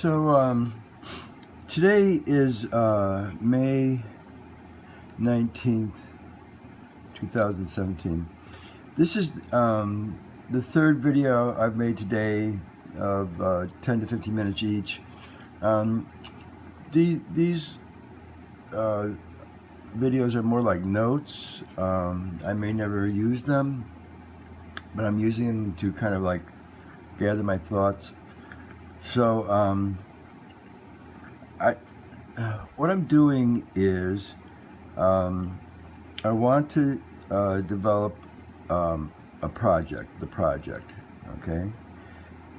So today is May 19th, 2017. This is the third video I've made today of 10 to 15 minutes each. These videos are more like notes. I may never use them, but I'm using them to kind of like gather my thoughts. So what I'm doing is I want to develop the project, okay?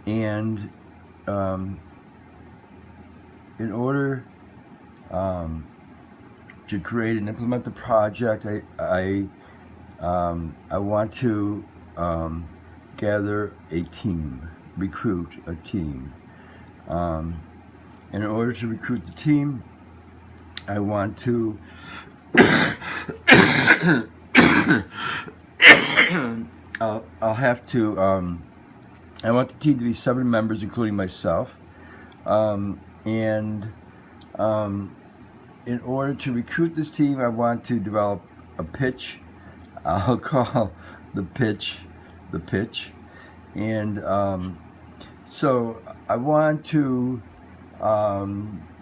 And in order to create and implement the project, I want to gather a team, recruit a team. And in order to recruit the team, I want to I'll have to I want the team to be 7 members, including myself. And in order to recruit this team, I want to develop a pitch. I'll call the pitch. And so I want to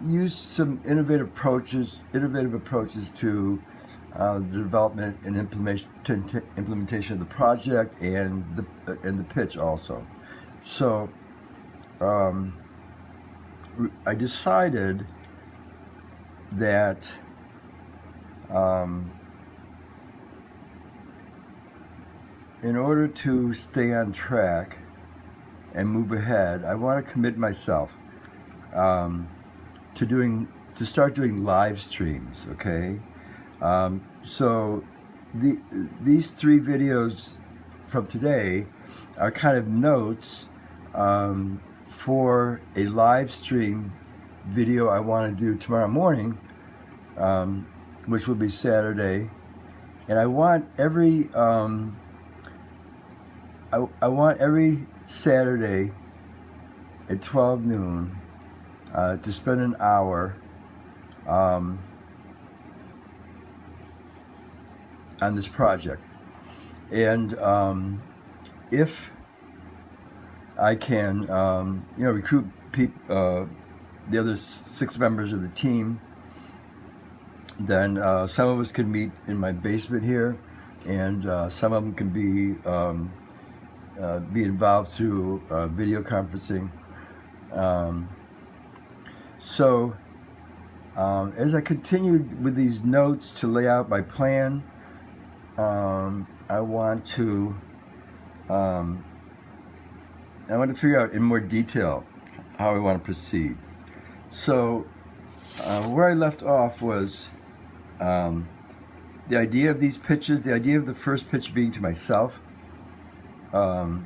use some innovative approaches to the development and implementation of the project and the pitch also. So I decided that in order to stay on track and move ahead, I want to commit myself to start doing live streams, okay? So these 3 videos from today are kind of notes for a live stream video I want to do tomorrow morning, which will be Saturday. And I want every I want every Saturday at 12 noon to spend an hour on this project. And if I can recruit the other 6 members of the team, then some of us can meet in my basement here, and some of them can be involved through video conferencing. So as I continued with these notes to lay out my plan, I want to figure out in more detail how I want to proceed. So where I left off was the idea of these pitches, the idea of the first pitch being to myself, and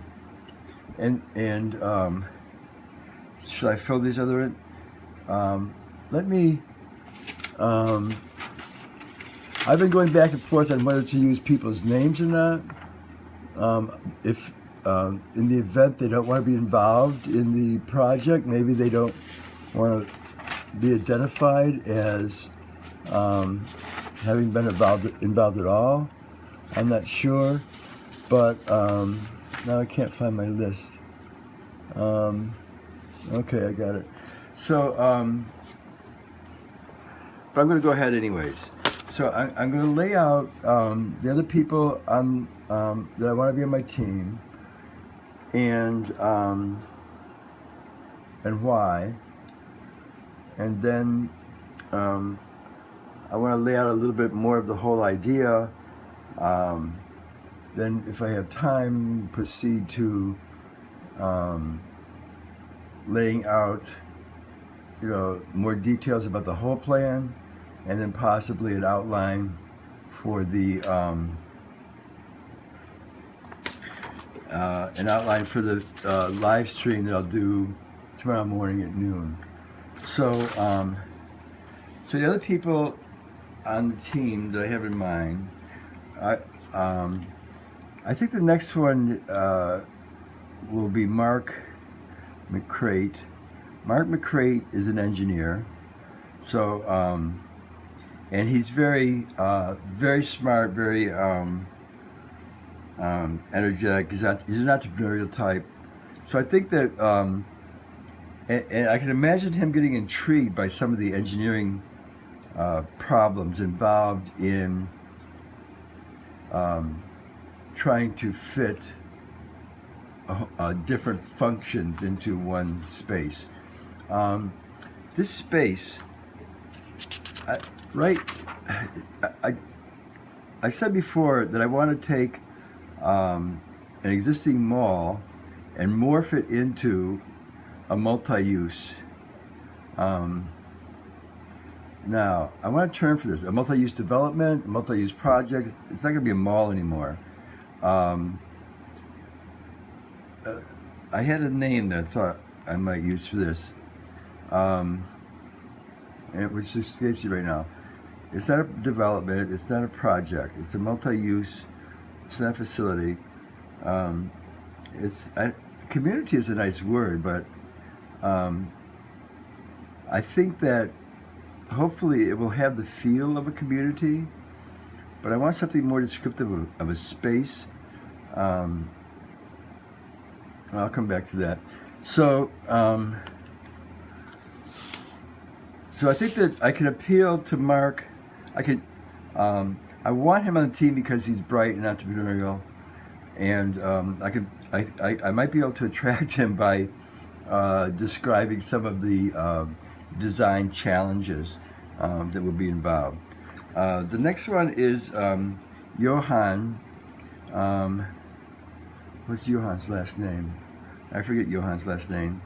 should I fill these other in? Let me. I've been going back and forth on whether to use people's names or not. If in the event they don't want to be involved in the project, maybe they don't want to be identified as having been involved at all. I'm not sure, but now I can't find my list. Okay, I got it. So, but I'm going to go ahead anyways. So I'm going to lay out the other people that I want to be on my team, and why. And then I want to lay out a little bit more of the whole idea. Then, if I have time, proceed to laying out, more details about the whole plan, and then possibly an outline for the live stream that I'll do tomorrow morning at noon. So, so the other people on the team that I have in mind, I think the next one will be Mark McCrate, Mark McCrate is an engineer, so and he's very very smart, very energetic. He's an entrepreneurial type. So I think that, and I can imagine him getting intrigued by some of the engineering problems involved in trying to fit different functions into one space. This space, I, right? I, I said before that I want to take an existing mall and morph it into a multi-use. Now, I want a term for this: a multi-use development, a multi-use project. It's not going to be a mall anymore. I had a name that I thought I might use for this, and which just escapes you right now. It's not a development. It's not a project. It's a multi-use. It's not a facility. Community is a nice word, but I think that hopefully it will have the feel of a community, but I want something more descriptive of a space. I'll come back to that. So I think that I can appeal to Mark. I want him on the team because he's bright and entrepreneurial, and I might be able to attract him by describing some of the design challenges that will be involved. The next one is Johan. What's Johan's last name? I forget Johan's last name.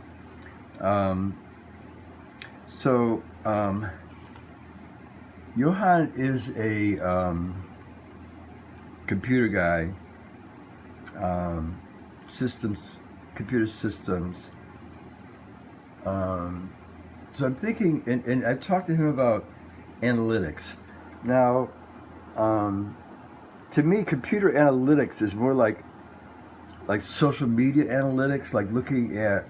Johan is a computer guy, computer systems. So I'm thinking, and I've talked to him about analytics. Now, to me, computer analytics is more like social media analytics, like looking at,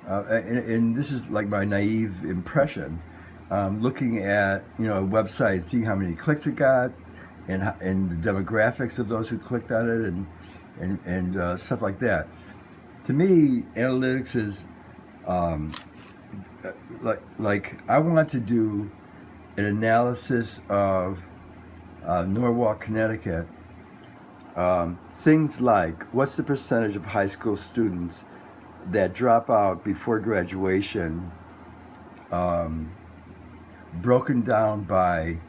and this is like my naive impression, looking at a website, seeing how many clicks it got, and the demographics of those who clicked on it, and stuff like that. To me, analytics is like I want to do an analysis of Norwalk, Connecticut. Things like, what's the percentage of high school students that drop out before graduation, broken down by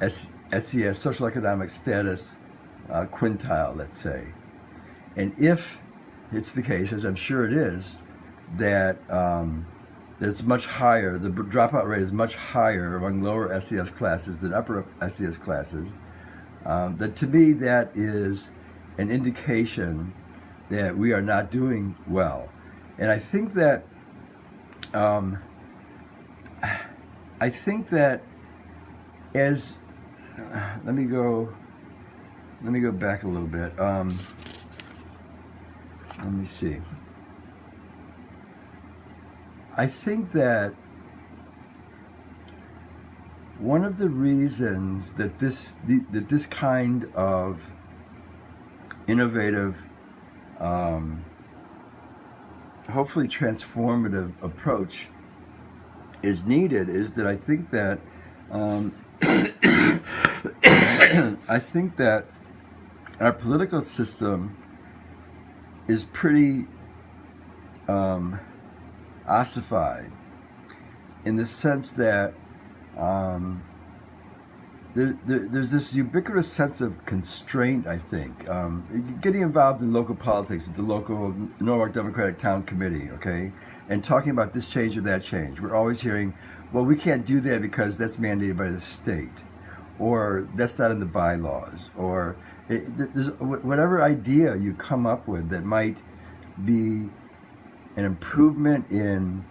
SES, social economic status quintile, let's say. And if it's the case, as I'm sure it is, that it's much higher, the dropout rate is much higher among lower SES classes than upper SES classes, that to me that is an indication that we are not doing well. And I think that as let me go back a little bit. Let me see. I think that one of the reasons that this kind of innovative, hopefully transformative approach is needed is that I think that our political system is pretty ossified, in the sense that there's this ubiquitous sense of constraint, I think. Getting involved in local politics at the local Norwalk Democratic Town Committee, okay, and talking about this change or that change. We're always hearing, well, we can't do that because that's mandated by the state, or that's not in the bylaws, or there's whatever idea you come up with that might be an improvement in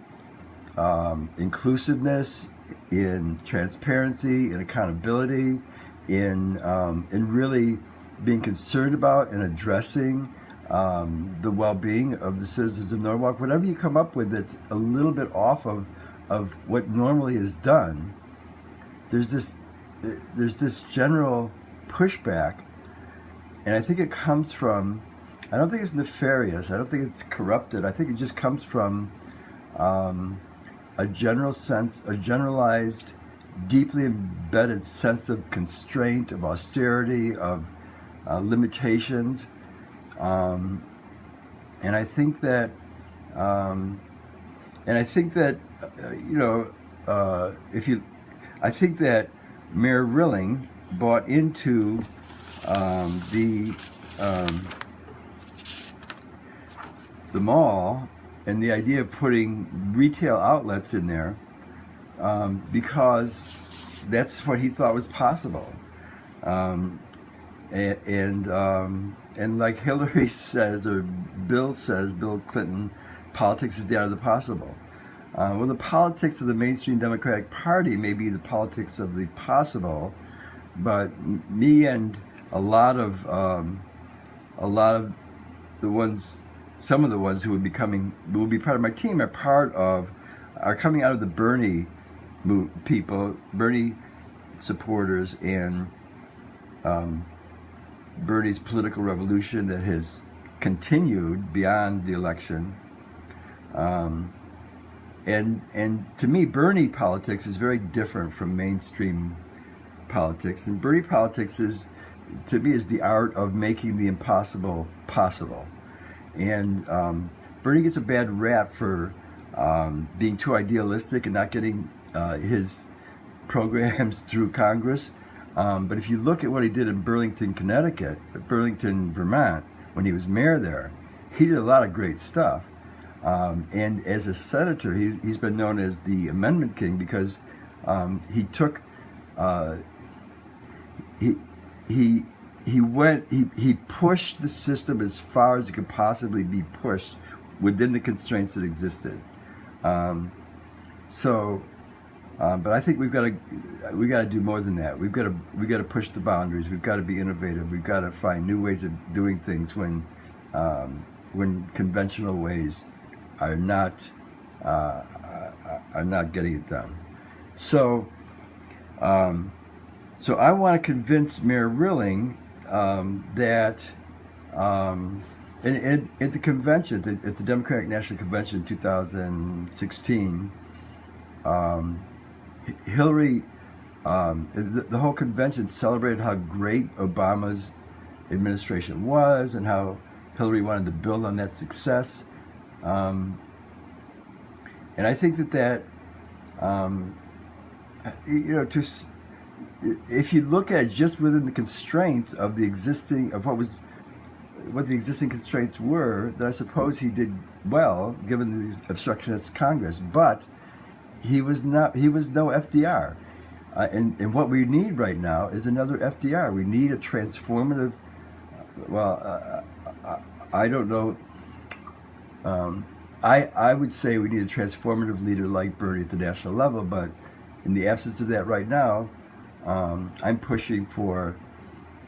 inclusiveness, in transparency, in accountability, in really being concerned about and addressing the well-being of the citizens of Norwalk. Whatever you come up with that's a little bit off of what normally is done, there's this general pushback, and I think it comes from, I don't think it's nefarious, I don't think it's corrupted, I think it just comes from a general sense, a generalized, deeply embedded sense of constraint, of austerity, of limitations. And I think that, you know, I think that Mayor Rilling bought into the mall and the idea of putting retail outlets in there because that's what he thought was possible. And like Hillary says, or Bill Clinton, politics is the art of the possible. Well, the politics of the mainstream Democratic Party may be the politics of the possible, but me and a lot of the ones, some of the ones who would be part of my team, are coming out of the Bernie people, Bernie supporters, and Bernie's political revolution that has continued beyond the election. And to me, Bernie politics is very different from mainstream politics. And Bernie politics is, to me, is the art of making the impossible possible. And Bernie gets a bad rap for being too idealistic and not getting his programs through Congress. But if you look at what he did in Burlington, Vermont, when he was mayor there, he did a lot of great stuff. And as a senator, he's been known as the Amendment King because he took he pushed the system as far as it could possibly be pushed within the constraints that existed. But I think we got to do more than that. We've got to push the boundaries. We've got to be innovative. We've got to find new ways of doing things when conventional ways are not getting it done. So I want to convince Mayor Rilling that at the convention, at the Democratic National Convention in 2016. Hillary, the whole convention celebrated how great Obama's administration was and how Hillary wanted to build on that success. And I think that if you look at just within the constraints of the existing, of what the existing constraints were, then I suppose he did well given the obstructionist Congress. But he was no FDR. And what we need right now is another FDR. We need a transformative, I don't know, I would say we need a transformative leader like Bernie at the national level, but in the absence of that right now, I'm pushing for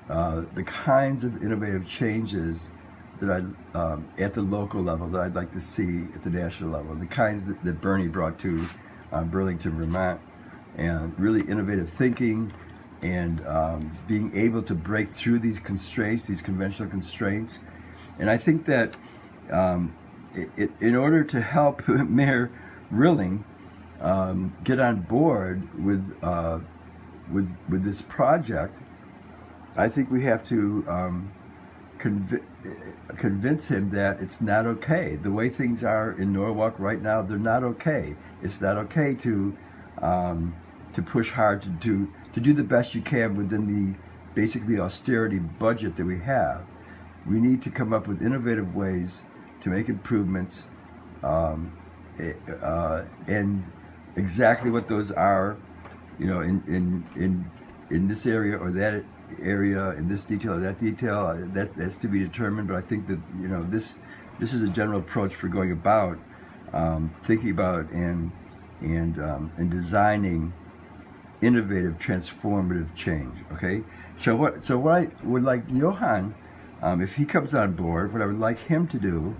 the kinds of innovative changes that at the local level that I'd like to see at the national level, the kinds that Bernie brought to Burlington, Vermont, and really innovative thinking and being able to break through these constraints, these conventional constraints. And I think that in order to help Mayor Rilling get on board with this project, I think we have to convince him that it's not okay. The way things are in Norwalk right now, they're not okay. It's not okay to push hard to do the best you can within the basically austerity budget that we have. We need to come up with innovative ways to make improvements, and exactly what those are, in this area or that area, in this detail or that detail, that's to be determined. But I think that this is a general approach for going about thinking about and designing innovative, transformative change. Okay, so what I would like Johan If he comes on board, what I would like him to do,